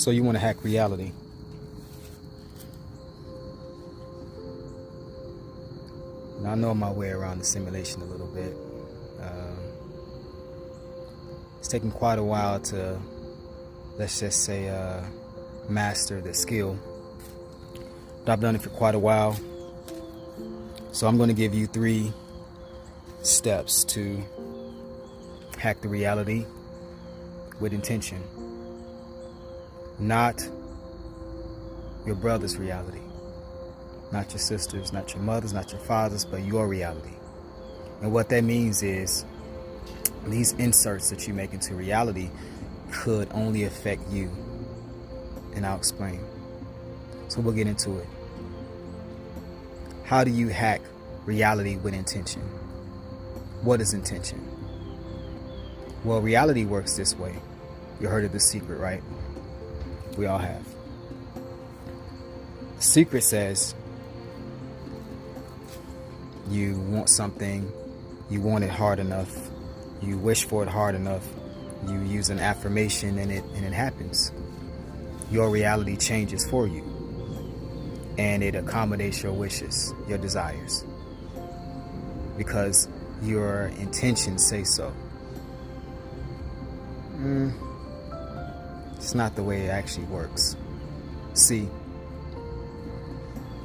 So you want to hack reality. Now, I know my way around the simulation a little bit. It's taken quite a while to, let's just say, master the skill. But I've done it for quite a while. So I'm going to give you 3 steps to hack the reality with intention. Not your brother's reality, not your sister's, not your mother's, not your father's, but your reality. And what that means is these inserts that you make into reality could only affect you. And I'll explain. So we'll get into it. How do you hack reality with intention? What is intention? Well, reality works this way. You heard of The Secret, right? We all have. The Secret says you want something, you want it hard enough, you wish for it hard enough, you use an affirmation and it happens. Your reality changes for you, and it accommodates your wishes, your desires, because your intentions say so. It's not the way it actually works. See,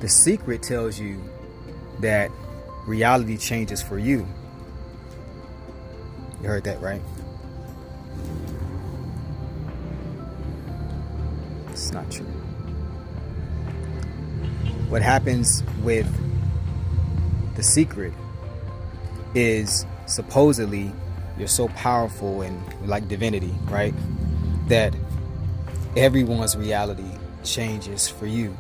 The Secret tells you that reality changes for you. You heard that, right? It's not true. What happens with The Secret is supposedly you're so powerful and like divinity, right? That everyone's reality changes for you.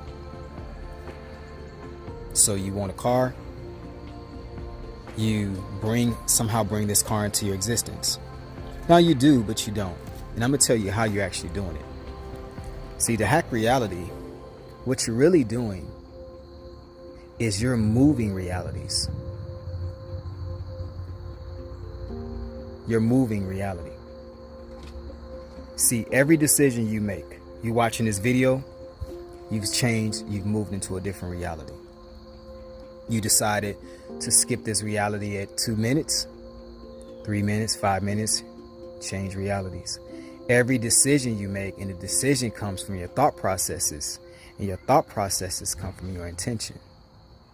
So you want a car, you somehow bring this car into your existence. Now you do, but you don't. And I'm gonna tell you how you're actually doing it. See, to hack reality, what you're really doing is you're moving realities. You're moving reality. See, every decision you make, you watching this video, you've changed, you've moved into a different reality. You decided to skip this reality at 2 minutes, 3 minutes, 5 minutes, change realities. Every decision you make, and the decision comes from your thought processes, and your thought processes come from your intention,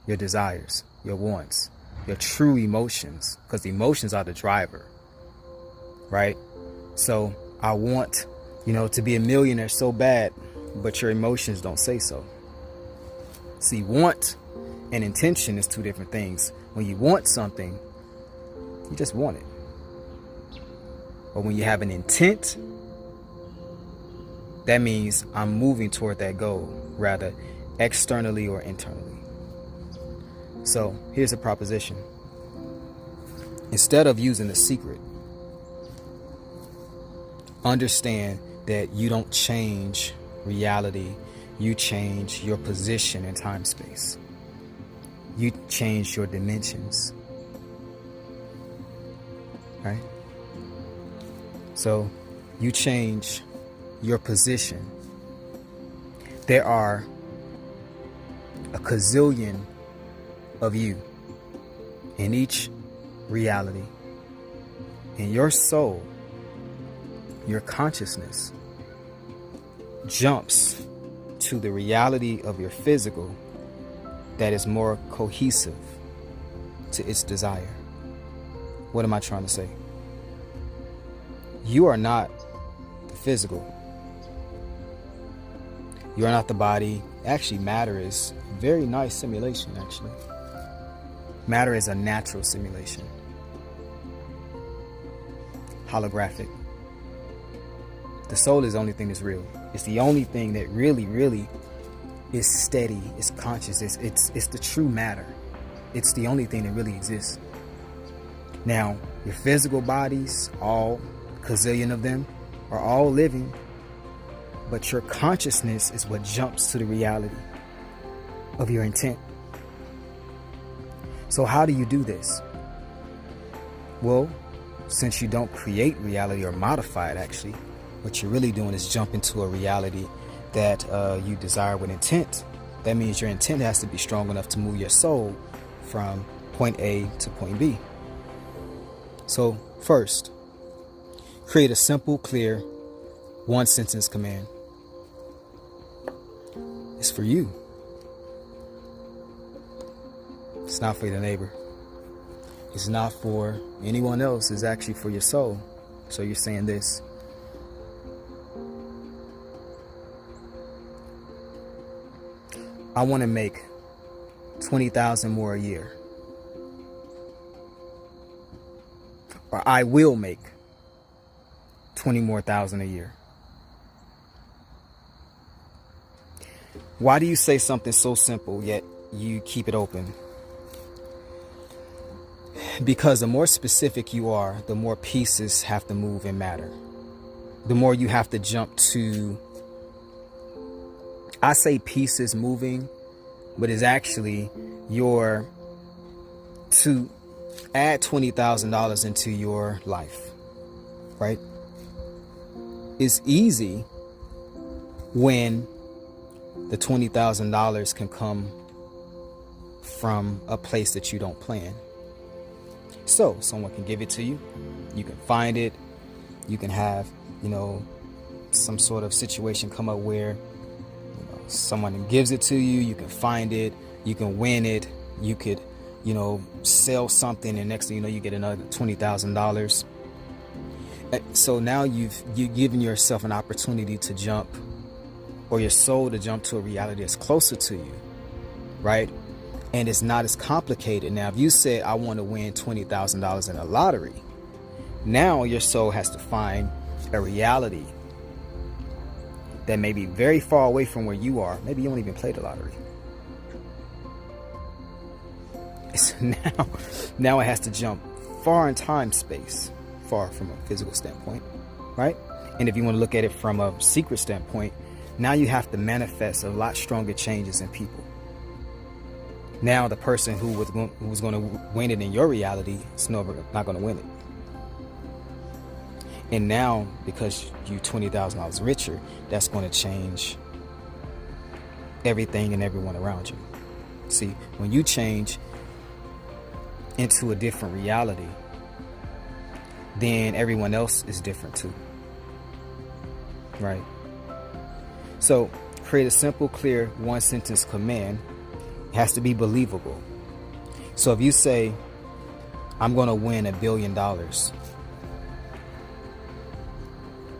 your desires, your wants, your true emotions, because emotions are the driver, right? So I want, to be a millionaire so bad, but your emotions don't say so. See, want and intention is 2 different things. When you want something, you just want it. But when you have an intent, that means I'm moving toward that goal, rather externally or internally. So here's a proposition. Instead of using The Secret, understand that you don't change reality, you change your position in time space. You change your dimensions. Right? So you change your position. There are a gazillion of you in each reality. And your soul, your consciousness, jumps to the reality of your physical that is more cohesive to its desire. What am I trying to say? You are not the physical. You are not the body. Actually, matter is a very nice simulation, actually. Matter is a natural simulation. Holographic. The soul is the only thing that's real. It's the only thing that really is steady, is conscious, it's the true matter. It's the only thing that really exists. Now, your physical bodies, all gazillion of them, are all living, but your consciousness is what jumps to the reality of your intent. So how do you do this? Well, since you don't create reality or modify it, actually, What you're really doing is jump into a reality that you desire with intent. That means your intent has to be strong enough to move your soul from point A to point B. So first, create a simple, clear, one sentence command. It's for you. It's not for your neighbor. It's not for anyone else. It's actually for your soul. So you're saying this. I want to make 20,000 more a year. Or I will make 20 more thousand a year. Why do you say something so simple yet you keep it open? Because the more specific you are, the more pieces have to move and matter. The more you have to jump to, I say pieces moving, but it's actually to add $20,000 into your life, right? It's easy when the $20,000 can come from a place that you don't plan. So someone can give it to you. You can find it. You can have, some sort of situation come up where, someone gives it to you. You can find it. You can win it. You could, sell something, and next thing you know, you get another $20,000. So now you've given yourself an opportunity to jump, or your soul to jump to a reality that's closer to you, right? And it's not as complicated. Now, if you said, I want to win $20,000 in a lottery, now your soul has to find a reality that may be very far away from where you are. Maybe you don't even play the lottery. So now it has to jump far in time, space, far from a physical standpoint, right? And if you want to look at it from a secret standpoint, now you have to manifest a lot stronger changes in people. Now the person who was going to win it in your reality is not going to win it. And now, because you're $20,000 richer, that's going to change everything and everyone around you. See, when you change into a different reality, then everyone else is different too. Right? So create a simple, clear, one sentence command. It has to be believable. So if you say, I'm going to win $1 billion,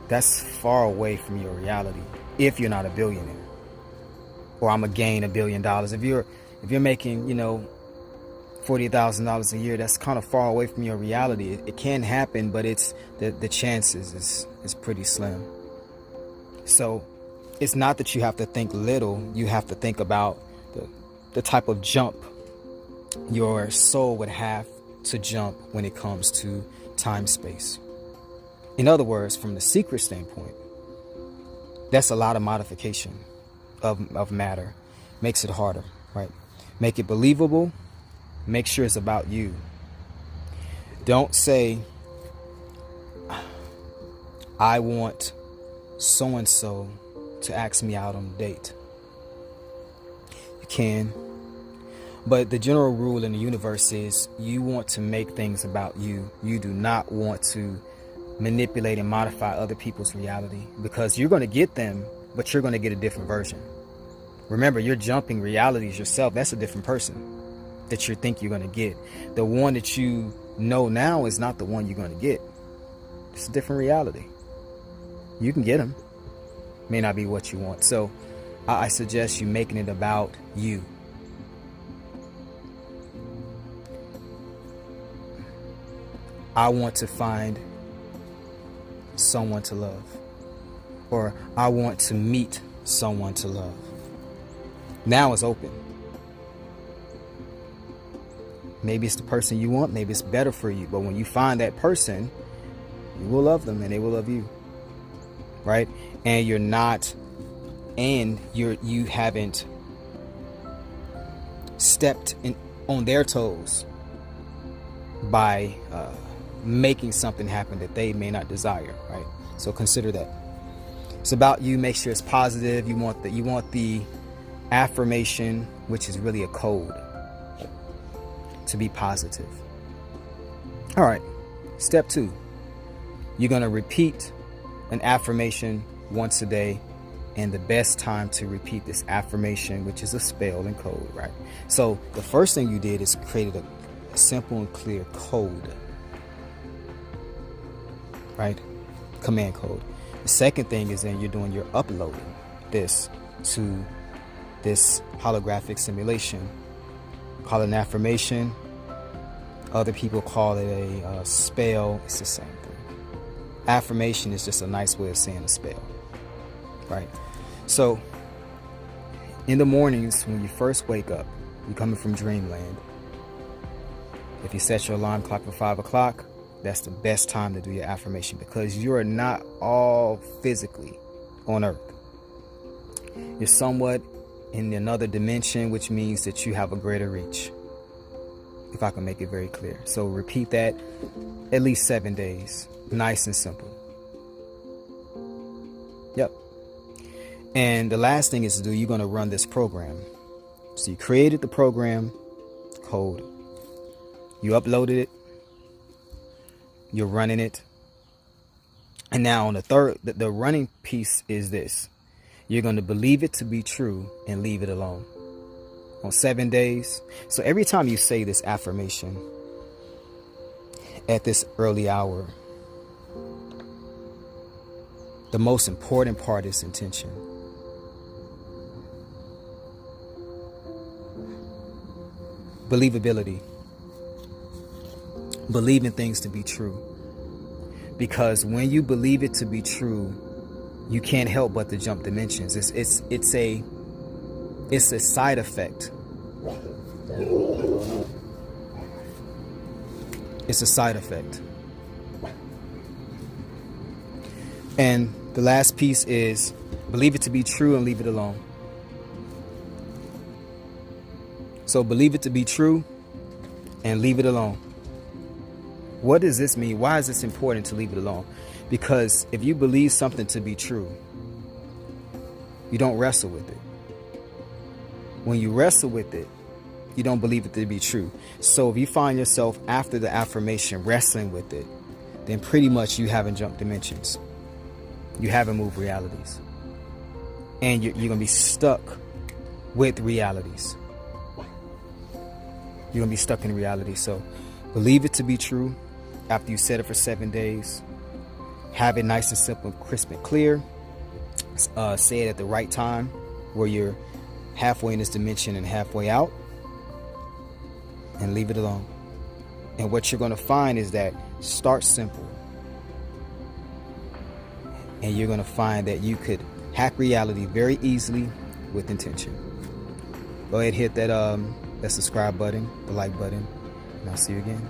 that's far away from your reality if you're not a billionaire. Or I'm going to gain $1 billion. If you're making, $40,000 a year, that's kind of far away from your reality. It can happen, but it's the chances is pretty slim. So it's not that you have to think little. You have to think about the type of jump your soul would have to jump when it comes to time space. In other words, from the secret standpoint, that's a lot of modification of matter. Makes it harder, right? Make it believable. Make sure it's about you. Don't say, I want so-and-so to ask me out on a date. You can. But the general rule in the universe is you want to make things about you. You do not want to manipulate and modify other people's reality, because you're going to get them, but you're going to get a different version. Remember, you're jumping realities yourself. That's a different person that you think you're going to get. The one that you know now is not the one you're going to get. It's a different reality. You can get them. May not be what you want. So I suggest you making it about you. I want to find someone to love, or I want to meet someone to love. Now it's open. Maybe it's the person you want, maybe it's better for you, but when you find that person, you will love them and they will love you, right? And you haven't stepped on their toes by making something happen that they may not desire, right? So consider that. It's about you. Make sure it's positive. You want the affirmation, which is really a code, to be positive. All right. Step 2. You're going to repeat an affirmation once a day. And the best time to repeat this affirmation, which is a spell and code, right? So the first thing you did is created a simple and clear code, right? Command code. The second thing is then you're uploading this to this holographic simulation. Call it an affirmation. Other people call it a spell. It's the same thing. Affirmation is just a nice way of saying a spell, right? So in the mornings when you first wake up, you're coming from dreamland. If you set your alarm clock for 5 o'clock, that's the best time to do your affirmation, because you are not all physically on earth. You're somewhat in another dimension, which means that you have a greater reach, if I can make it very clear. So repeat that at least 7 days. Nice and simple. Yep. And the last thing is to do, you're going to run this program. So you created the program code. You uploaded it. You're running it. And now on the running piece is this. You're going to believe it to be true and leave it alone. On 7 days. So every time you say this affirmation at this early hour, the most important part is intention. Believability. Believing things to be true. Because when you believe it to be true, you can't help but to jump dimensions. It's a side effect. It's a side effect. And the last piece is believe it to be true and leave it alone. So believe it to be true and leave it alone. What does this mean? Why is this important to leave it alone? Because if you believe something to be true, you don't wrestle with it. When you wrestle with it, you don't believe it to be true. So if you find yourself after the affirmation wrestling with it, then pretty much you haven't jumped dimensions. You haven't moved realities. And you're going to be stuck with realities. You're going to be stuck in reality. So believe it to be true after you set it for 7 days. Have it nice and simple, crisp and clear. Say it at the right time where you're halfway in this dimension and halfway out. And leave it alone. And what you're going to find is that start simple. And you're going to find that you could hack reality very easily with intention. Go ahead and hit that subscribe button, the like button, and I'll see you again.